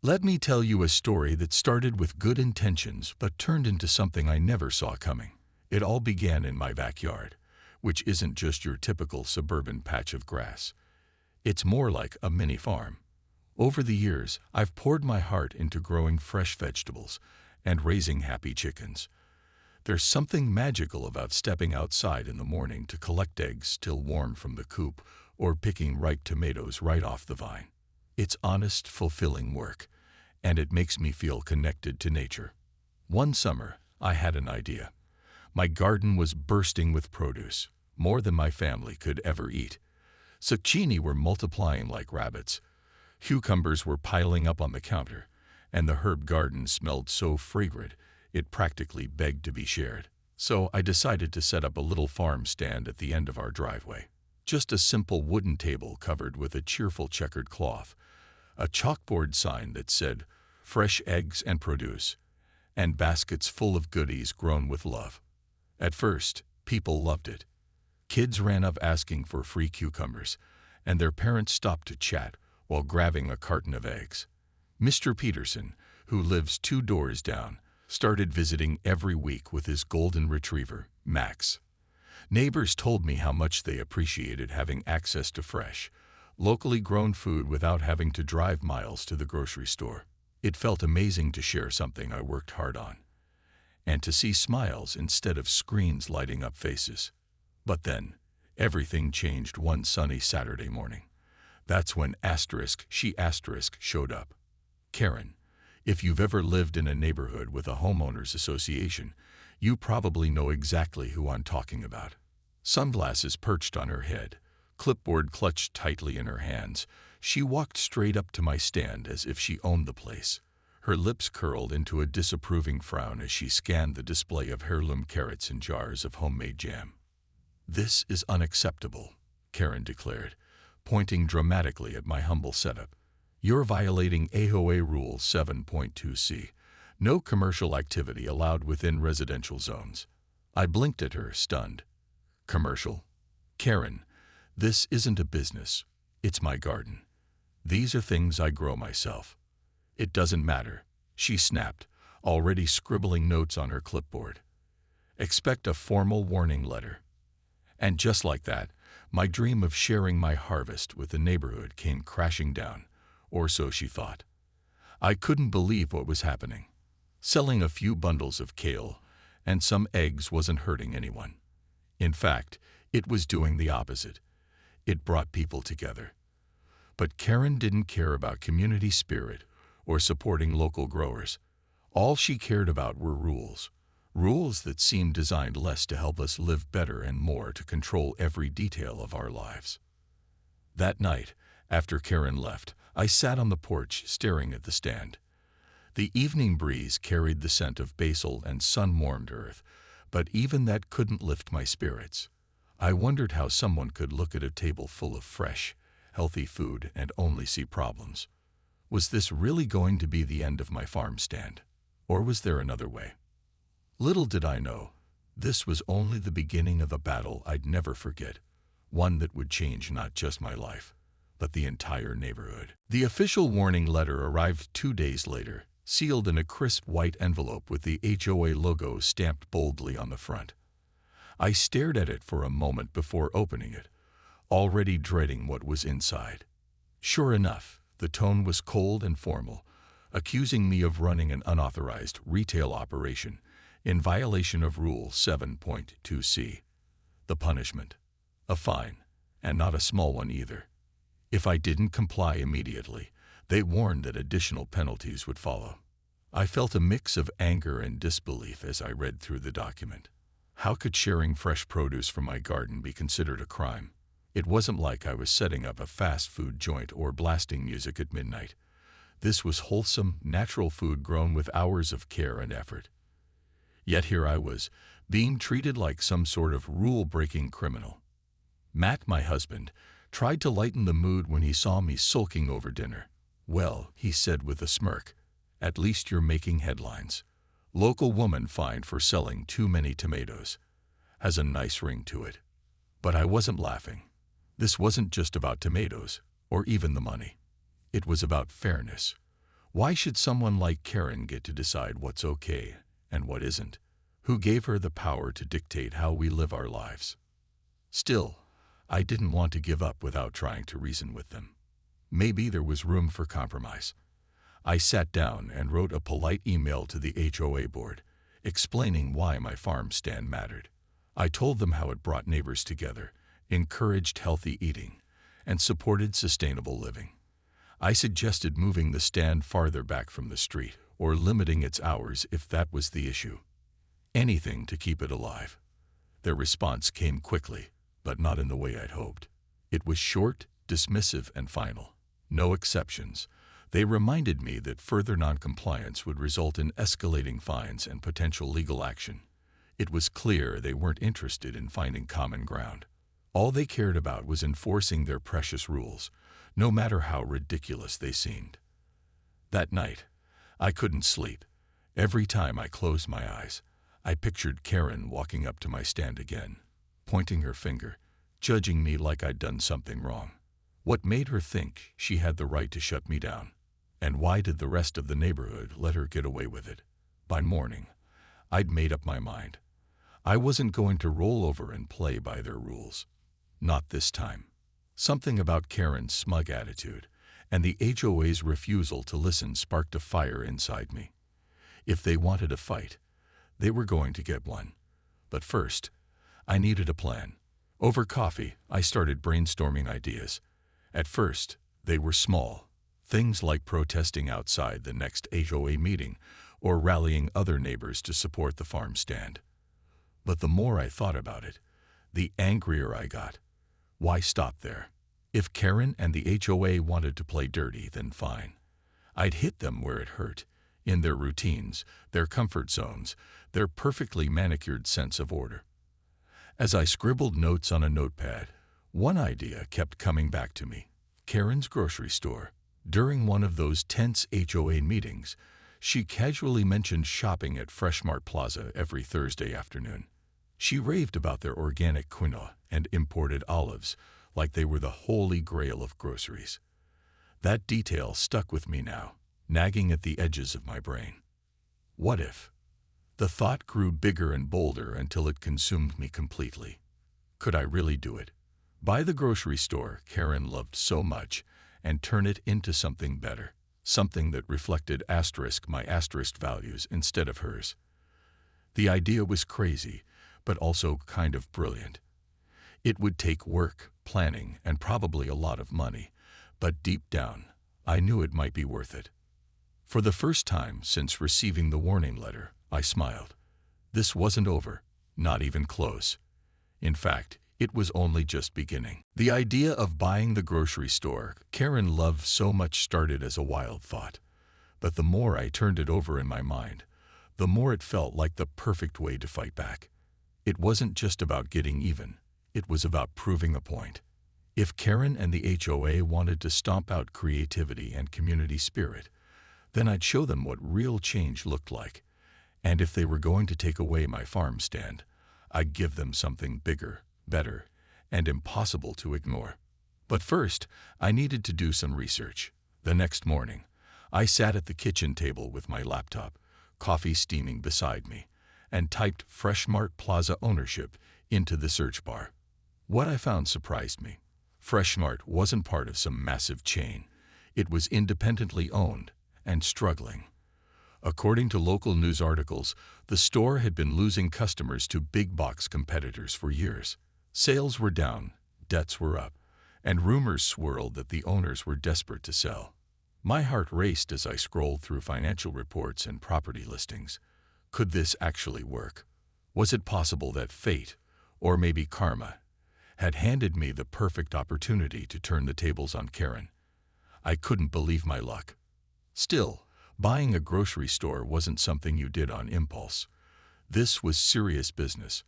Let me tell you a story that started with good intentions but turned into something I never saw coming. It all began in my backyard, which isn't just your typical suburban patch of grass. It's more like a mini farm. Over the years, I've poured my heart into growing fresh vegetables and raising happy chickens. There's something magical about stepping outside in the morning to collect eggs still warm from the coop or picking ripe tomatoes right off the vine. It's honest, fulfilling work, and it makes me feel connected to nature. One summer, I had an idea. My garden was bursting with produce, more than my family could ever eat. Zucchini were multiplying like rabbits. Cucumbers were piling up on the counter, and the herb garden smelled so fragrant it practically begged to be shared. So I decided to set up a little farm stand at the end of our driveway. Just a simple wooden table covered with a cheerful checkered cloth, a chalkboard sign that said, "Fresh eggs and produce," and baskets full of goodies grown with love. At first, people loved it. Kids ran up asking for free cucumbers, and their parents stopped to chat while grabbing a carton of eggs. Mr. Peterson, who lives 2 doors down, started visiting every week with his golden retriever, Max. Neighbors told me how much they appreciated having access to fresh, locally grown food without having to drive miles to the grocery store. It felt amazing to share something I worked hard on, and to see smiles instead of screens lighting up faces. But then, everything changed one sunny Saturday morning. That's when she showed up. Karen, if you've ever lived in a neighborhood with a homeowners association, you probably know exactly who I'm talking about. Sunglasses perched on her head, clipboard clutched tightly in her hands, she walked straight up to my stand as if she owned the place. Her lips curled into a disapproving frown as she scanned the display of heirloom carrots and jars of homemade jam. "This is unacceptable," Karen declared, pointing dramatically at my humble setup. "You're violating HOA Rule 7.2c. No commercial activity allowed within residential zones." I blinked at her, stunned. "Commercial? Karen, this isn't a business. It's my garden. These are things I grow myself." "It doesn't matter," she snapped, already scribbling notes on her clipboard. "Expect a formal warning letter." And just like that, my dream of sharing my harvest with the neighborhood came crashing down, or so she thought. I couldn't believe what was happening. Selling a few bundles of kale and some eggs wasn't hurting anyone. In fact, it was doing the opposite. It brought people together. But Karen didn't care about community spirit or supporting local growers. All she cared about were rules. Rules that seemed designed less to help us live better and more to control every detail of our lives. That night, after Karen left, I sat on the porch staring at the stand. The evening breeze carried the scent of basil and sun-warmed earth, but even that couldn't lift my spirits. I wondered how someone could look at a table full of fresh, healthy food and only see problems. Was this really going to be the end of my farm stand? Or was there another way? Little did I know, this was only the beginning of a battle I'd never forget, one that would change not just my life, but the entire neighborhood. The official warning letter arrived 2 days later, sealed in a crisp white envelope with the HOA logo stamped boldly on the front. I stared at it for a moment before opening it, already dreading what was inside. Sure enough, the tone was cold and formal, accusing me of running an unauthorized retail operation in violation of Rule 7.2c. The punishment: a fine, and not a small one either. If I didn't comply immediately, they warned that additional penalties would follow. I felt a mix of anger and disbelief as I read through the document. How could sharing fresh produce from my garden be considered a crime? It wasn't like I was setting up a fast food joint or blasting music at midnight. This was wholesome, natural food grown with hours of care and effort. Yet here I was, being treated like some sort of rule-breaking criminal. Matt, my husband, tried to lighten the mood when he saw me sulking over dinner. "Well," he said with a smirk, "at least you're making headlines. Local woman fined for selling too many tomatoes. Has a nice ring to it." But I wasn't laughing. This wasn't just about tomatoes, or even the money. It was about fairness. Why should someone like Karen get to decide what's okay and what isn't? Who gave her the power to dictate how we live our lives? Still, I didn't want to give up without trying to reason with them. Maybe there was room for compromise. I sat down and wrote a polite email to the HOA board, explaining why my farm stand mattered. I told them how it brought neighbors together, encouraged healthy eating, and supported sustainable living. I suggested moving the stand farther back from the street or limiting its hours if that was the issue. Anything to keep it alive. Their response came quickly, but not in the way I'd hoped. It was short, dismissive, and final. No exceptions. They reminded me that further noncompliance would result in escalating fines and potential legal action. It was clear they weren't interested in finding common ground. All they cared about was enforcing their precious rules, no matter how ridiculous they seemed. That night, I couldn't sleep. Every time I closed my eyes, I pictured Karen walking up to my stand again, pointing her finger, judging me like I'd done something wrong. What made her think she had the right to shut me down? And why did the rest of the neighborhood let her get away with it? By morning, I'd made up my mind. I wasn't going to roll over and play by their rules. Not this time. Something about Karen's smug attitude and the HOA's refusal to listen sparked a fire inside me. If they wanted a fight, they were going to get one. But first, I needed a plan. Over coffee, I started brainstorming ideas. At first, they were small. Things like protesting outside the next HOA meeting or rallying other neighbors to support the farm stand. But the more I thought about it, the angrier I got. Why stop there? If Karen and the HOA wanted to play dirty, then fine. I'd hit them where it hurt, in their routines, their comfort zones, their perfectly manicured sense of order. As I scribbled notes on a notepad, one idea kept coming back to me. Karen's grocery store. During one of those tense HOA meetings, she casually mentioned shopping at Fresh Mart Plaza every Thursday afternoon. She raved about their organic quinoa and imported olives like they were the holy grail of groceries. That detail stuck with me now, nagging at the edges of my brain. What if? The thought grew bigger and bolder until it consumed me completely. Could I really do it? Buy the grocery store Karen loved so much and turn it into something better, something that reflected my values instead of hers. The idea was crazy, but also kind of brilliant. It would take work, planning, and probably a lot of money, but deep down, I knew it might be worth it. For the first time since receiving the warning letter, I smiled. This wasn't over, not even close. In fact, it was only just beginning. The idea of buying the grocery store Karen loved so much started as a wild thought. But the more I turned it over in my mind, the more it felt like the perfect way to fight back. It wasn't just about getting even. It was about proving a point. If Karen and the HOA wanted to stomp out creativity and community spirit, then I'd show them what real change looked like. And if they were going to take away my farm stand, I'd give them something bigger, better, and impossible to ignore. But first, I needed to do some research. The next morning, I sat at the kitchen table with my laptop, coffee steaming beside me, and typed Fresh Mart Plaza ownership into the search bar. What I found surprised me. Fresh Mart wasn't part of some massive chain. It was independently owned and struggling. According to local news articles, the store had been losing customers to big box competitors for years. Sales were down, debts were up, and rumors swirled that the owners were desperate to sell. My heart raced as I scrolled through financial reports and property listings. Could this actually work? Was it possible that fate, or maybe karma, had handed me the perfect opportunity to turn the tables on Karen? I couldn't believe my luck. Still, buying a grocery store wasn't something you did on impulse. This was serious business,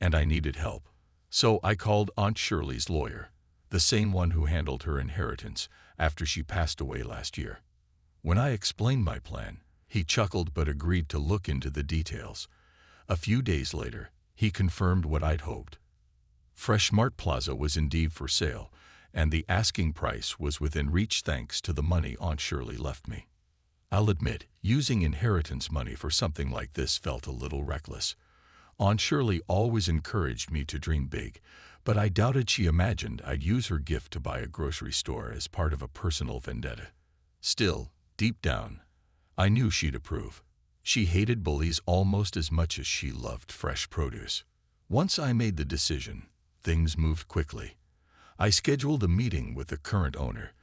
and I needed help. So I called Aunt Shirley's lawyer, the same one who handled her inheritance after she passed away last year. When I explained my plan, he chuckled but agreed to look into the details. A few days later, he confirmed what I'd hoped. Fresh Mart Plaza was indeed for sale, and the asking price was within reach thanks to the money Aunt Shirley left me. I'll admit, using inheritance money for something like this felt a little reckless. Aunt Shirley always encouraged me to dream big, but I doubted she imagined I'd use her gift to buy a grocery store as part of a personal vendetta. Still, deep down, I knew she'd approve. She hated bullies almost as much as she loved fresh produce. Once I made the decision, things moved quickly. I scheduled a meeting with the current owner,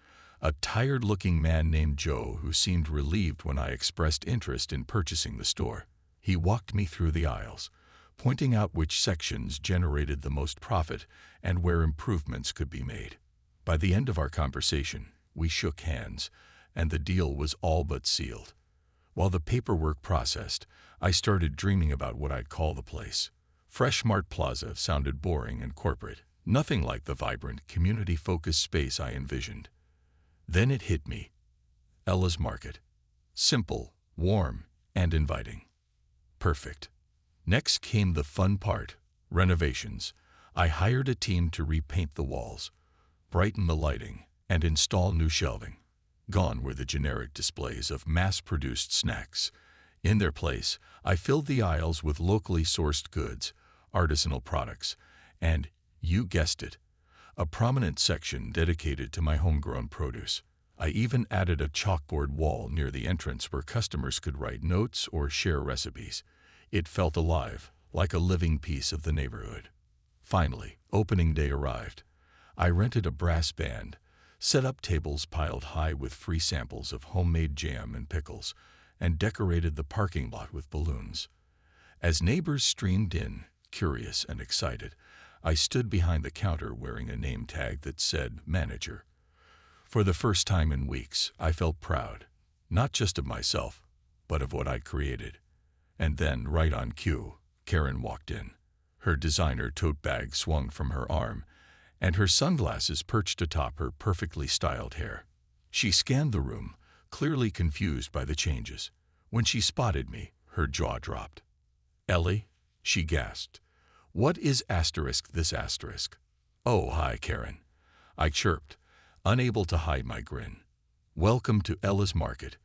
a tired-looking man named Joe who seemed relieved when I expressed interest in purchasing the store. He walked me through the aisles, pointing out which sections generated the most profit and where improvements could be made. By the end of our conversation, we shook hands, and the deal was all but sealed. While the paperwork processed, I started dreaming about what I'd call the place. Fresh Mart Plaza sounded boring and corporate, nothing like the vibrant, community-focused space I envisioned. Then it hit me. Ella's Market. Simple, warm, and inviting. Perfect. Next came the fun part, renovations. I hired a team to repaint the walls, brighten the lighting, and install new shelving. Gone were the generic displays of mass-produced snacks. In their place, I filled the aisles with locally sourced goods, artisanal products, and, you guessed it, a prominent section dedicated to my homegrown produce. I even added a chalkboard wall near the entrance where customers could write notes or share recipes. It felt alive, like a living piece of the neighborhood. Finally, opening day arrived. I rented a brass band, set up tables piled high with free samples of homemade jam and pickles, and decorated the parking lot with balloons. As neighbors streamed in, curious and excited, I stood behind the counter wearing a name tag that said manager. For the first time in weeks, I felt proud, not just of myself, but of what I'd created. And then, right on cue, Karen walked in. Her designer tote bag swung from her arm, and her sunglasses perched atop her perfectly styled hair. She scanned the room, clearly confused by the changes. When she spotted me, her jaw dropped. "Ellie," she gasped, "what is this asterisk?" "Oh, hi, Karen," I chirped, unable to hide my grin. "Welcome to Ella's Market.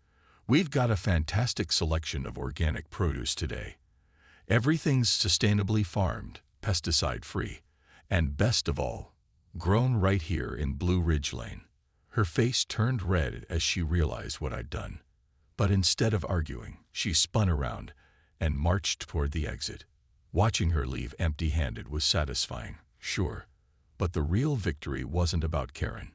We've got a fantastic selection of organic produce today. Everything's sustainably farmed, pesticide-free, and best of all, grown right here in Blue Ridge Lane." Her face turned red as she realized what I'd done. But instead of arguing, she spun around and marched toward the exit. Watching her leave empty-handed was satisfying, sure, but the real victory wasn't about Karen.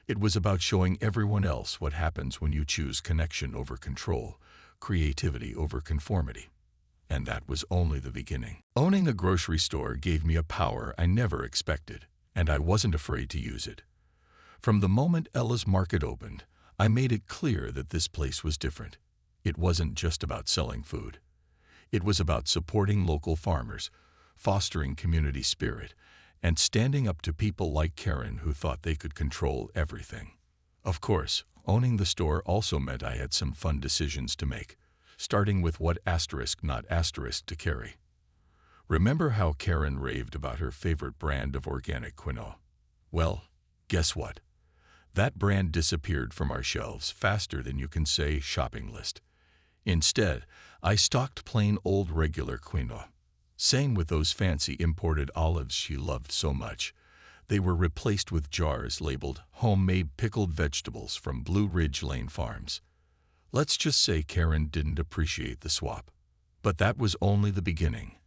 It was about showing everyone else what happens when you choose connection over control, creativity over conformity. And that was only the beginning. Owning a grocery store gave me a power I never expected, and I wasn't afraid to use it. From the moment Ella's Market opened, I made it clear that this place was different. It wasn't just about selling food. It was about supporting local farmers, fostering community spirit, and standing up to people like Karen who thought they could control everything. Of course, owning the store also meant I had some fun decisions to make, starting with what asterisk not asterisk to carry. Remember how Karen raved about her favorite brand of organic quinoa? Well, guess what? That brand disappeared from our shelves faster than you can say shopping list. Instead, I stocked plain old regular quinoa. Same with those fancy imported olives she loved so much. They were replaced with jars labeled homemade pickled vegetables from Blue Ridge Lane Farms. Let's just say Karen didn't appreciate the swap. But that was only the beginning.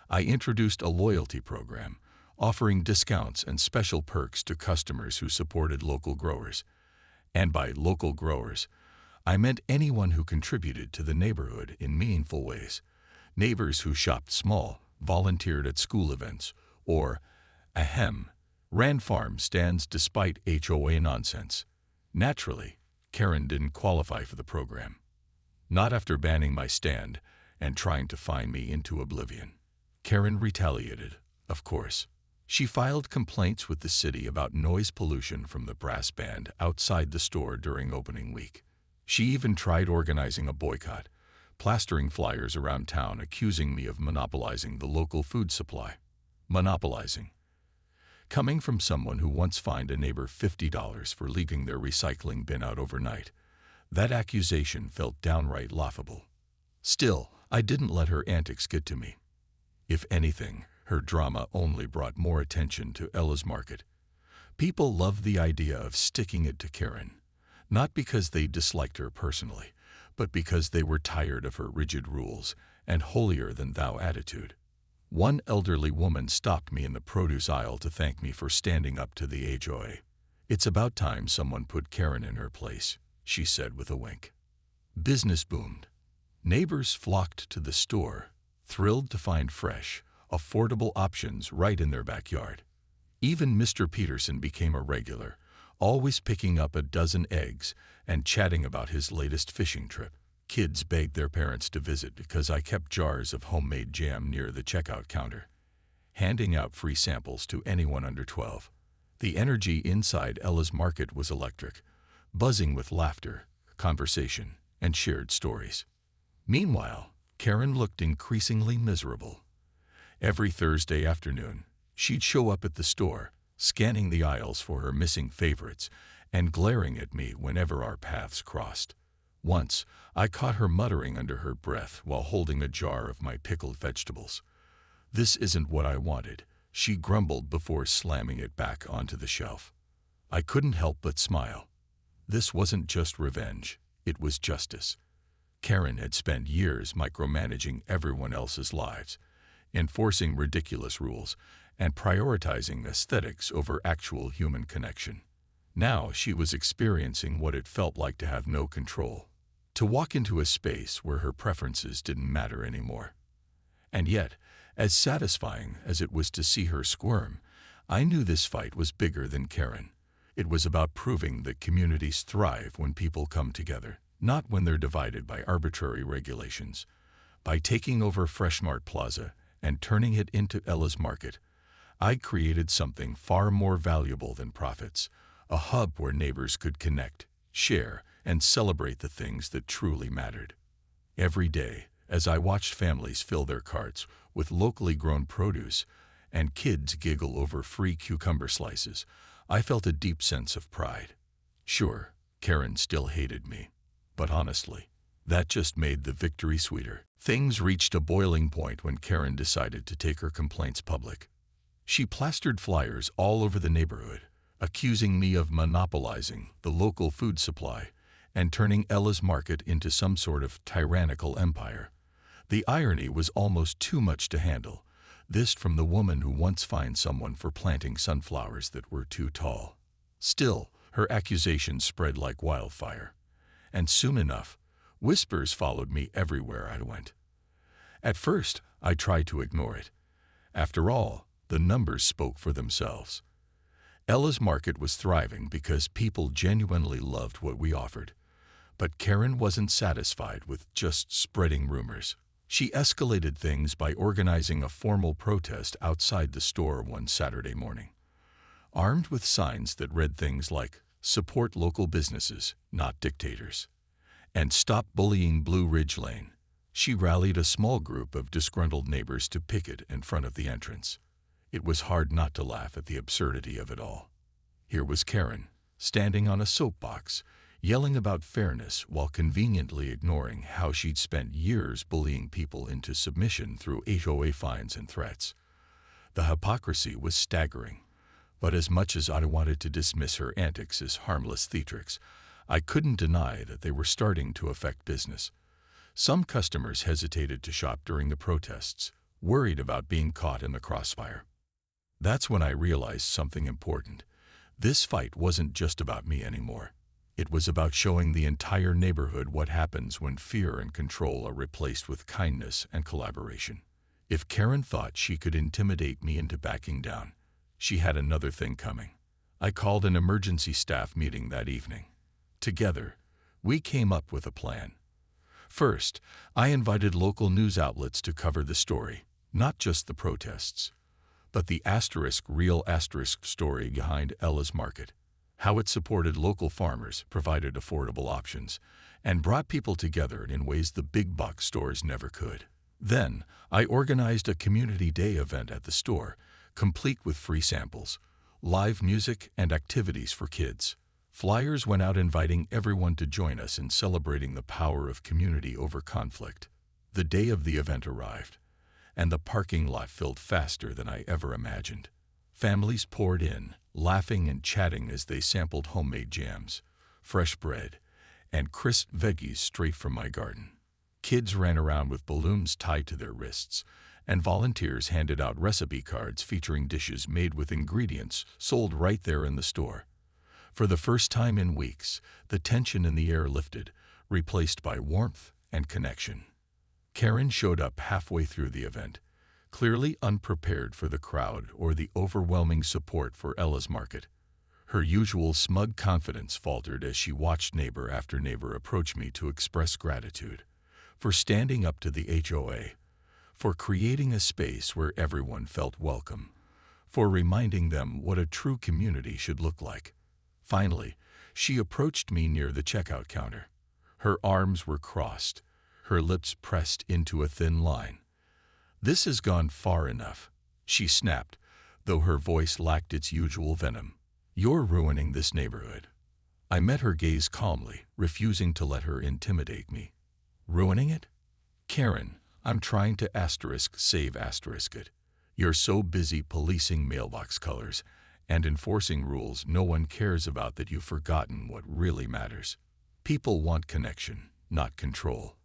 I introduced a loyalty program, offering discounts and special perks to customers who supported local growers. And by local growers, I meant anyone who contributed to the neighborhood in meaningful ways. Neighbors who shopped small, volunteered at school events, or, ran farm stands despite HOA nonsense. Naturally, Karen didn't qualify for the program. Not after banning my stand and trying to fine me into oblivion. Karen retaliated, of course. She filed complaints with the city about noise pollution from the brass band outside the store during opening week. She even tried organizing a boycott, plastering flyers around town accusing me of monopolizing the local food supply. Monopolizing. Coming from someone who once fined a neighbor $50 for leaving their recycling bin out overnight, That accusation felt downright laughable. Still, I didn't let her antics get to me. If anything, her drama only brought more attention to Ella's Market. People loved the idea of sticking it to Karen, not because they disliked her personally, but because they were tired of her rigid rules and holier-than-thou attitude. One elderly woman stopped me in the produce aisle to thank me for standing up to the HOA. "It's about time someone put Karen in her place," she said with a wink. Business boomed. Neighbors flocked to the store, thrilled to find fresh, affordable options right in their backyard. Even Mr. Peterson became a regular, always picking up a dozen eggs and chatting about his latest fishing trip. Kids begged their parents to visit because I kept jars of homemade jam near the checkout counter, handing out free samples to anyone under 12. The energy inside Ella's Market was electric, buzzing with laughter, conversation, and shared stories. Meanwhile, Karen looked increasingly miserable. Every Thursday afternoon, she'd show up at the store, scanning the aisles for her missing favorites and glaring at me whenever our paths crossed. Once, I caught her muttering under her breath while holding a jar of my pickled vegetables. "This isn't what I wanted," she grumbled before slamming it back onto the shelf. I couldn't help but smile. This wasn't just revenge, it was justice. Karen had spent years micromanaging everyone else's lives, enforcing ridiculous rules, and prioritizing aesthetics over actual human connection. Now she was experiencing what it felt like to have no control, to walk into a space where her preferences didn't matter anymore. And yet, as satisfying as it was to see her squirm, I knew this fight was bigger than Karen. It was about proving that communities thrive when people come together, not when they're divided by arbitrary regulations. By taking over Freshmart Plaza and turning it into Ella's Market, I created something far more valuable than profits, a hub where neighbors could connect, share, and celebrate the things that truly mattered. Every day, as I watched families fill their carts with locally grown produce and kids giggle over free cucumber slices, I felt a deep sense of pride. Sure, Karen still hated me, but honestly, that just made the victory sweeter. Things reached a boiling point when Karen decided to take her complaints public. She plastered flyers all over the neighborhood, accusing me of monopolizing the local food supply and turning Ella's Market into some sort of tyrannical empire. The irony was almost too much to handle, this from the woman who once fined someone for planting sunflowers that were too tall. Still, her accusations spread like wildfire, and soon enough, whispers followed me everywhere I went. At first, I tried to ignore it. After all, the numbers spoke for themselves. Ella's Market was thriving because people genuinely loved what we offered. But Karen wasn't satisfied with just spreading rumors. She escalated things by organizing a formal protest outside the store one Saturday morning. Armed with signs that read things like, "Support local businesses, not dictators," and "Stop bullying Blue Ridge Lane," she rallied a small group of disgruntled neighbors to picket in front of the entrance. It was hard not to laugh at the absurdity of it all. Here was Karen, standing on a soapbox, yelling about fairness while conveniently ignoring how she'd spent years bullying people into submission through HOA fines and threats. The hypocrisy was staggering, but as much as I wanted to dismiss her antics as harmless theatrics, I couldn't deny that they were starting to affect business. Some customers hesitated to shop during the protests, worried about being caught in the crossfire. That's when I realized something important. This fight wasn't just about me anymore. It was about showing the entire neighborhood what happens when fear and control are replaced with kindness and collaboration. If Karen thought she could intimidate me into backing down, she had another thing coming. I called an emergency staff meeting that evening. Together, we came up with a plan. First, I invited local news outlets to cover the story, not just the protests, but the real story behind Ella's Market, how it supported local farmers, provided affordable options, and brought people together in ways the big box stores never could. Then, I organized a community day event at the store, complete with free samples, live music, and activities for kids. Flyers went out inviting everyone to join us in celebrating the power of community over conflict. The day of the event arrived, and the parking lot filled faster than I ever imagined. Families poured in, laughing and chatting as they sampled homemade jams, fresh bread, and crisp veggies straight from my garden. Kids ran around with balloons tied to their wrists, and volunteers handed out recipe cards featuring dishes made with ingredients sold right there in the store. For the first time in weeks, the tension in the air lifted, replaced by warmth and connection. Karen showed up halfway through the event, clearly unprepared for the crowd or the overwhelming support for Ella's Market. Her usual smug confidence faltered as she watched neighbor after neighbor approach me to express gratitude for standing up to the HOA, for creating a space where everyone felt welcome, for reminding them what a true community should look like. Finally, she approached me near the checkout counter. Her arms were crossed, her lips pressed into a thin line. "This has gone far enough," she snapped, though her voice lacked its usual venom. "You're ruining this neighborhood." I met her gaze calmly, refusing to let her intimidate me. "Ruining it? Karen, I'm trying to save it. You're so busy policing mailbox colors and enforcing rules no one cares about that you've forgotten what really matters. People want connection, not control.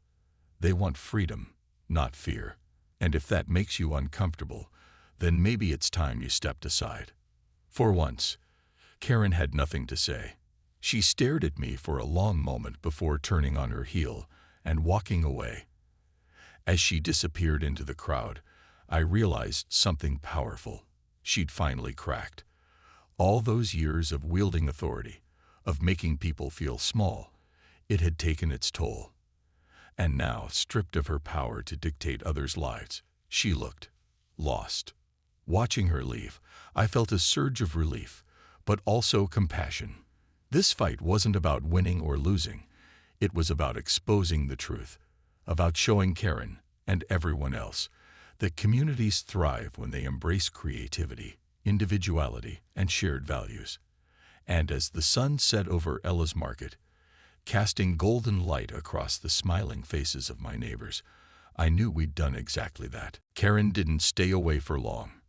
They want freedom, not fear. And if that makes you uncomfortable, then maybe it's time you stepped aside." For once, Karen had nothing to say. She stared at me for a long moment before turning on her heel and walking away. As she disappeared into the crowd, I realized something powerful. She'd finally cracked. All those years of wielding authority, of making people feel small, it had taken its toll. And now, stripped of her power to dictate others' lives, she looked lost. Watching her leave, I felt a surge of relief, but also compassion. This fight wasn't about winning or losing. It was about exposing the truth, about showing Karen and everyone else that communities thrive when they embrace creativity, individuality, and shared values. And as the sun set over Ella's Market, casting golden light across the smiling faces of my neighbors, I knew we'd done exactly that. Karen didn't stay away for long.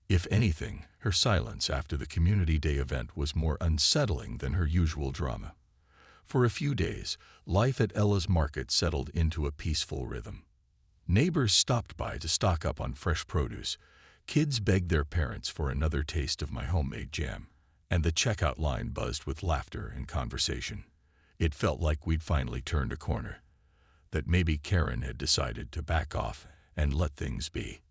If anything, her silence after the Community Day event was more unsettling than her usual drama. For a few days, life at Ella's Market settled into a peaceful rhythm. Neighbors stopped by to stock up on fresh produce, kids begged their parents for another taste of my homemade jam, and the checkout line buzzed with laughter and conversation. It felt like we'd finally turned a corner, that maybe Karen had decided to back off and let things be.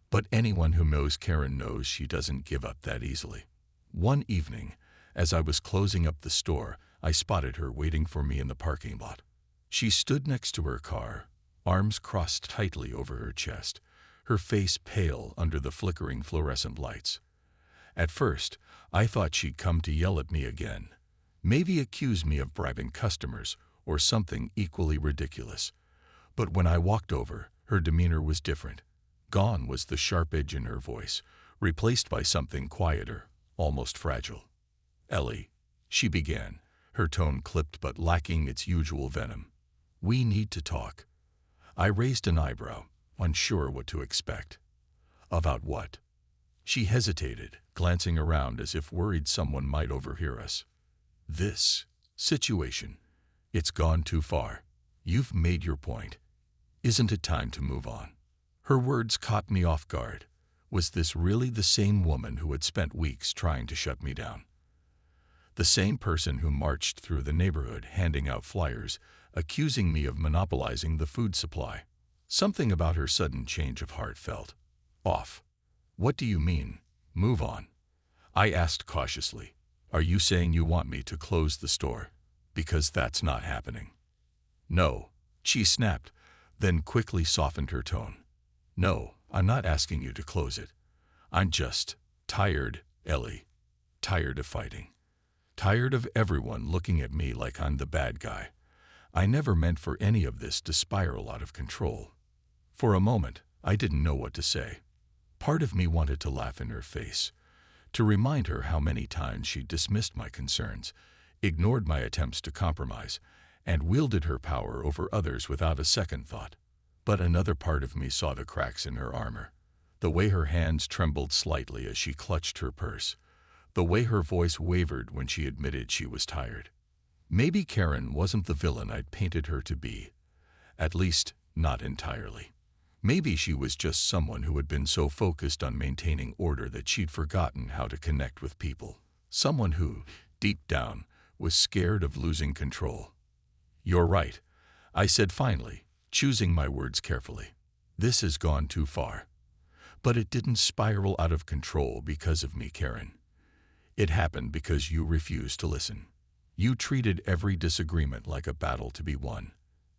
But anyone who knows Karen knows she doesn't give up that easily. One evening, as I was closing up the store, I spotted her waiting for me in the parking lot. She stood next to her car, arms crossed tightly over her chest, her face pale under the flickering fluorescent lights. At first, I thought she'd come to yell at me again, maybe accuse me of bribing customers or something equally ridiculous. But when I walked over, her demeanor was different. Gone was the sharp edge in her voice, replaced by something quieter, almost fragile. "Ellie," she began, her tone clipped but lacking its usual venom. "We need to talk." I raised an eyebrow, unsure what to expect. "About what?" She hesitated, glancing around as if worried someone might overhear us. "This situation. It's gone too far. You've made your point. Isn't it time to move on?" Her words caught me off guard. Was this really the same woman who had spent weeks trying to shut me down? The same person who marched through the neighborhood handing out flyers, accusing me of monopolizing the food supply. Something about her sudden change of heart felt off. "What do you mean, move on?" I asked cautiously. "Are you saying you want me to close the store? Because that's not happening." "No," she snapped, then quickly softened her tone. "No, I'm not asking you to close it. I'm just tired, Ellie. Tired of fighting. Tired of everyone looking at me like I'm the bad guy. I never meant for any of this to spiral out of control." For a moment, I didn't know what to say. Part of me wanted to laugh in her face, to remind her how many times she dismissed my concerns, ignored my attempts to compromise, and wielded her power over others without a second thought. But another part of me saw the cracks in her armor. The way her hands trembled slightly as she clutched her purse. The way her voice wavered when she admitted she was tired. Maybe Karen wasn't the villain I'd painted her to be. At least, not entirely. Maybe she was just someone who had been so focused on maintaining order that she'd forgotten how to connect with people. Someone who, deep down, was scared of losing control. "You're right," I said finally, choosing my words carefully. "This has gone too far." But it didn't spiral out of control because of me, Karen. It happened because you refused to listen. You treated every disagreement like a battle to be won,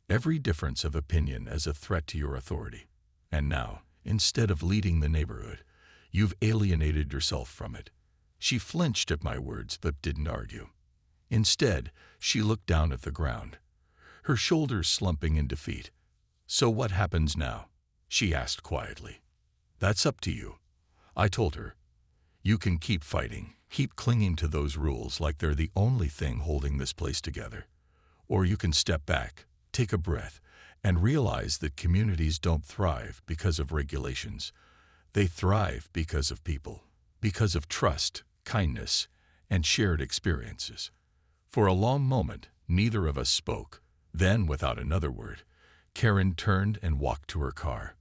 every difference of opinion as a threat to your authority. And now, instead of leading the neighborhood, you've alienated yourself from it. She flinched at my words but didn't argue. Instead, she looked down at the ground, her shoulders slumping in defeat. "So what happens now?" she asked quietly. "That's up to you," I told her. "You can keep fighting, keep clinging to those rules like they're the only thing holding this place together. Or you can step back, take a breath, and realize that communities don't thrive because of regulations. They thrive because of people, because of trust, kindness, and shared experiences." For a long moment, neither of us spoke. Then, without another word, Karen turned and walked to her car.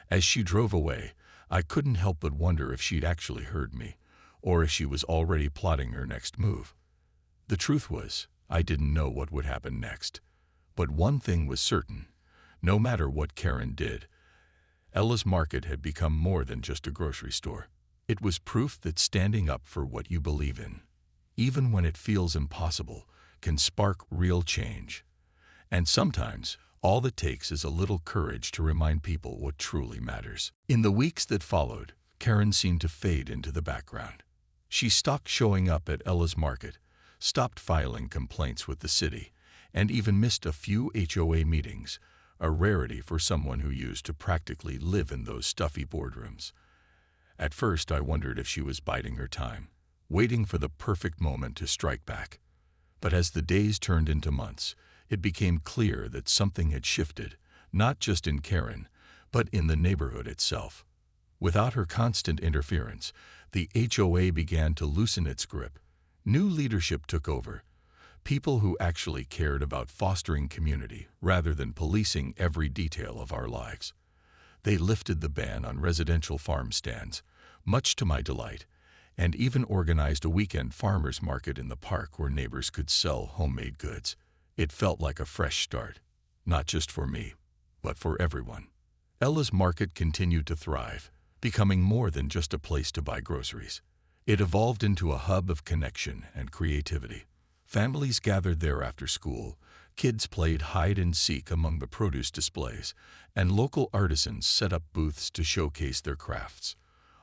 As she drove away, I couldn't help but wonder if she'd actually heard me, or if she was already plotting her next move. The truth was, I didn't know what would happen next. But one thing was certain: no matter what Karen did, Ella's Market had become more than just a grocery store. It was proof that standing up for what you believe in, even when it feels impossible, can spark real change. And sometimes, all it takes is a little courage to remind people what truly matters. In the weeks that followed, Karen seemed to fade into the background. She stopped showing up at Ella's Market, stopped filing complaints with the city, and even missed a few HOA meetings, a rarity for someone who used to practically live in those stuffy boardrooms. At first, I wondered if she was biding her time, waiting for the perfect moment to strike back. But as the days turned into months, it became clear that something had shifted, not just in Karen, but in the neighborhood itself. Without her constant interference, the HOA began to loosen its grip. New leadership took over, people who actually cared about fostering community rather than policing every detail of our lives. They lifted the ban on residential farm stands, much to my delight, and even organized a weekend farmers market in the park where neighbors could sell homemade goods. It felt like a fresh start, not just for me, but for everyone. Ella's Market continued to thrive, becoming more than just a place to buy groceries. It evolved into a hub of connection and creativity. Families gathered there after school, kids played hide and seek among the produce displays, and local artisans set up booths to showcase their crafts.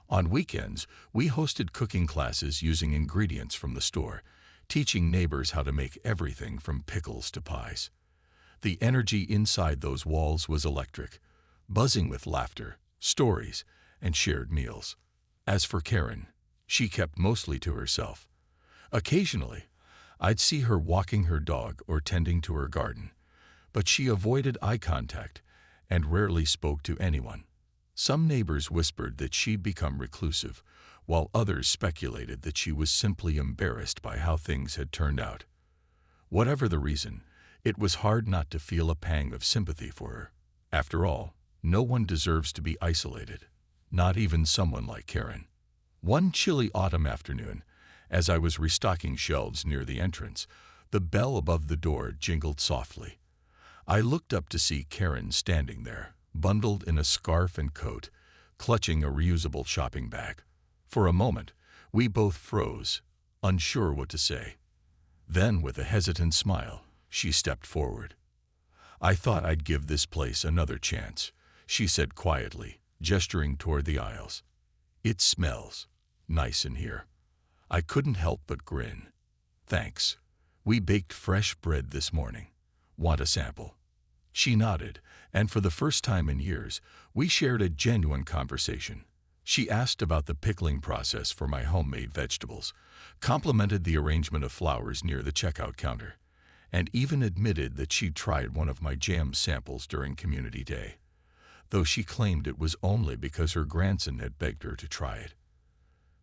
On weekends, we hosted cooking classes using ingredients from the store, teaching neighbors how to make everything from pickles to pies. The energy inside those walls was electric, buzzing with laughter, stories, and shared meals. As for Karen, she kept mostly to herself. Occasionally, I'd see her walking her dog or tending to her garden, but she avoided eye contact and rarely spoke to anyone. Some neighbors whispered that she'd become reclusive, while others speculated that she was simply embarrassed by how things had turned out. Whatever the reason, it was hard not to feel a pang of sympathy for her. After all, no one deserves to be isolated, not even someone like Karen. One chilly autumn afternoon, as I was restocking shelves near the entrance, the bell above the door jingled softly. I looked up to see Karen standing there, bundled in a scarf and coat, clutching a reusable shopping bag. For a moment, we both froze, unsure what to say. Then, with a hesitant smile, she stepped forward. "I thought I'd give this place another chance," she said quietly, gesturing toward the aisles. "It smells nice in here." I couldn't help but grin. "Thanks. We baked fresh bread this morning. Want a sample?" She nodded, and for the first time in years, we shared a genuine conversation. She asked about the pickling process for my homemade vegetables, complimented the arrangement of flowers near the checkout counter, and even admitted that she'd tried one of my jam samples during Community Day, though she claimed it was only because her grandson had begged her to try it.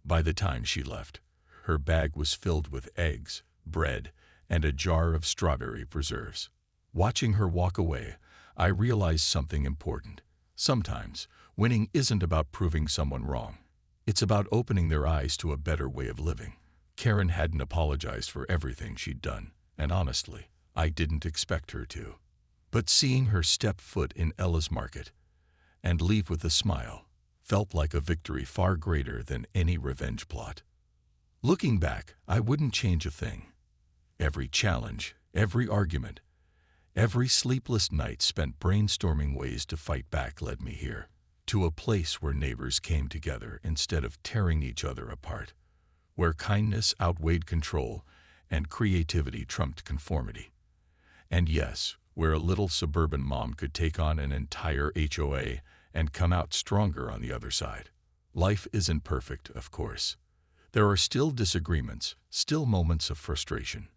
By the time she left, her bag was filled with eggs, bread, and a jar of strawberry preserves. Watching her walk away, I realized something important. Sometimes, winning isn't about proving someone wrong. It's about opening their eyes to a better way of living. Karen hadn't apologized for everything she'd done, and honestly, I didn't expect her to. But seeing her step foot in Ella's Market and leave with a smile felt like a victory far greater than any revenge plot. Looking back, I wouldn't change a thing. Every challenge, every argument, every sleepless night spent brainstorming ways to fight back led me here, to a place where neighbors came together instead of tearing each other apart, where kindness outweighed control and creativity trumped conformity. And yes, where a little suburban mom could take on an entire HOA and come out stronger on the other side. Life isn't perfect, of course. There are still disagreements, still moments of frustration.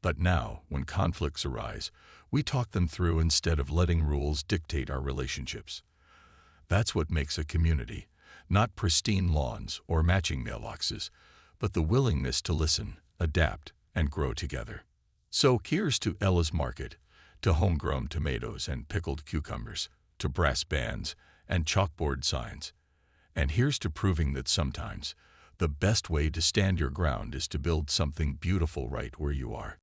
But now, when conflicts arise, we talk them through instead of letting rules dictate our relationships. That's what makes a community, not pristine lawns or matching mailboxes, but the willingness to listen, adapt, and grow together. So here's to Ella's Market, to homegrown tomatoes and pickled cucumbers, to brass bands and chalkboard signs. And here's to proving that sometimes the best way to stand your ground is to build something beautiful right where you are.